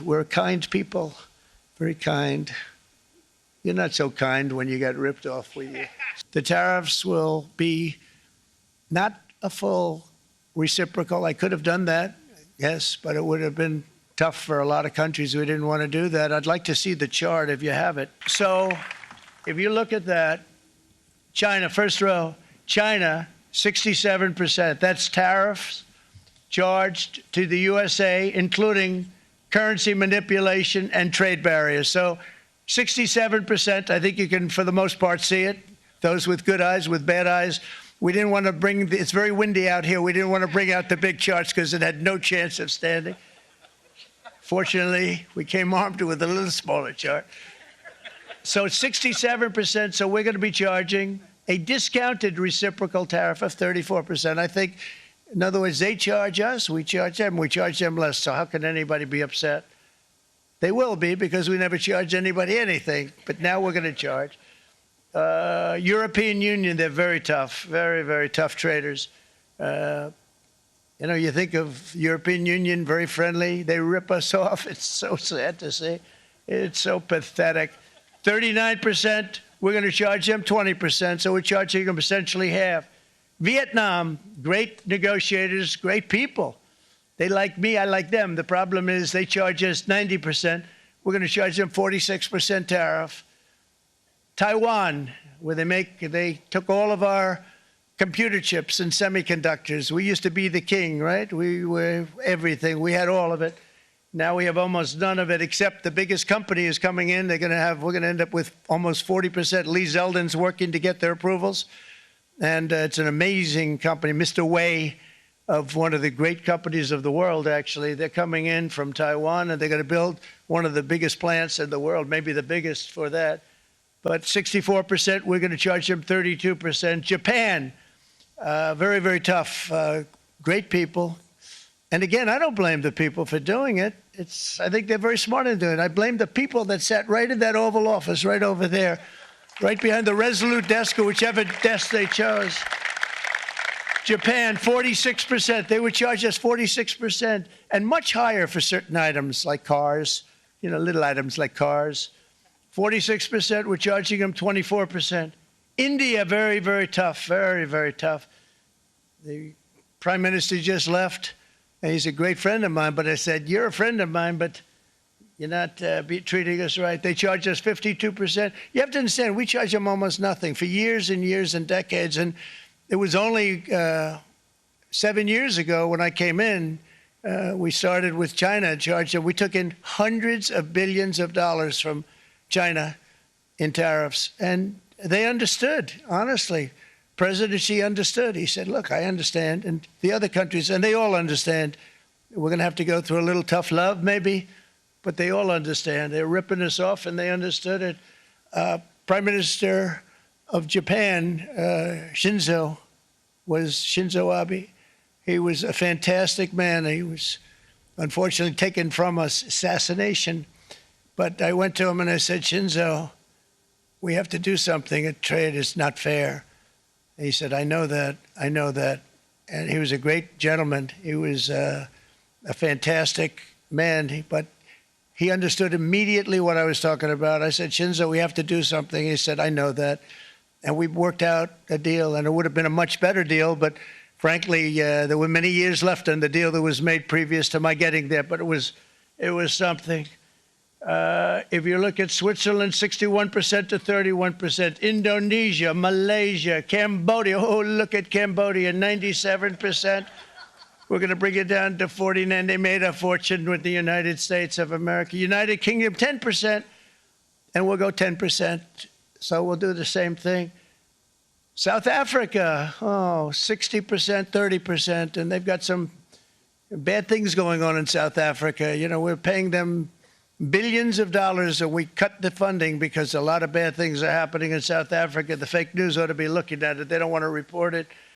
We're kind people, very kind. You're not so kind when you got ripped off with you. The tariffs will be not a full reciprocal. I could have done that, yes, but it would have been tough for a lot of countries. We didn't want to do that. I'd like to see the chart if you have it. So if you look at that, China, first row, China, 67%. That's tariffs charged to the USA, including currency manipulation and trade barriers. So 67%, I think you can, for the most part, see it. Those with good eyes, with bad eyes. We didn't want to bring, it's very windy out here. We didn't want to bring out the big charts because it had no chance of standing. Fortunately, we came armed with a little smaller chart. So 67%, so we're going to be charging a discounted reciprocal tariff of 34%. I think, in other words, they charge us, we charge them less. So how can anybody be upset? They will be, because we never charge anybody anything, but now we're going to charge. European Union, they're very tough, very, very tough traders. You know, you think of European Union, very friendly. They rip us off. It's so sad to see. It's so pathetic. 39%, we're going to charge them 20%, so we're charging them essentially half. Vietnam, great negotiators, great people. They like me, I like them. The problem is they charge us 90%. We're going to charge them 46% tariff. Taiwan, where they took all of our computer chips and semiconductors. We used to be the king, right? We were everything. We had all of it. Now we have almost none of it, except the biggest company is coming in. We're going to end up with almost 40%. Lee Zeldin's working to get their approvals. And it's an amazing company. Mr. Wei, of one of the great companies of the world, actually. They're coming in from Taiwan, and they're going to build one of the biggest plants in the world, maybe the biggest for that. But 64%, we're going to charge them 32%. Japan, very, very tough, great people. And again, I don't blame the people for doing it. I think they're very smart in doing it. I blame the people that sat right in that Oval Office, right over there, right behind the Resolute desk or whichever desk they chose. Japan, 46%. They would charge us 46%, and much higher for certain items like cars, you know, little items like cars. 46%, we're charging them 24%. India, very, very tough, very, very tough. The Prime Minister just left. And he's a great friend of mine, but I said, you're a friend of mine, but you're not treating us right. They charge us 52%. You have to understand, we charge them almost nothing for years and years and decades. And it was only 7 years ago when I came in, we started with China, charged them. We took in hundreds of billions of dollars from China in tariffs. And they understood, honestly. President Xi understood. He said, look, I understand. And the other countries, and they all understand. We're going to have to go through a little tough love, maybe, but they all understand. They're ripping us off, and they understood it. Prime Minister of Japan, Shinzo Abe. He was a fantastic man. He was unfortunately taken from us, assassination. But I went to him and I said, Shinzo, we have to do something. A trade is not fair. He said, I know that, I know that. And he was a great gentleman. He was a fantastic man, but he understood immediately what I was talking about. I said, Shinzo, we have to do something. He said, I know that. And we worked out a deal, and it would have been a much better deal, but frankly, there were many years left on the deal that was made previous to my getting there, but it was something. If you look at Switzerland, 61% to 31%. Indonesia, Malaysia, Cambodia. Oh, look at Cambodia, 97%. We're going to bring it down to 49. They made a fortune with the United States of America. United Kingdom, 10%, and we'll go 10%. So we'll do the same thing. South Africa, 60%, 30%, and they've got some bad things going on in South Africa. You know, we're paying them billions of dollars, and we cut the funding because a lot of bad things are happening in South Africa. The fake news ought to be looking at it. They don't want to report it.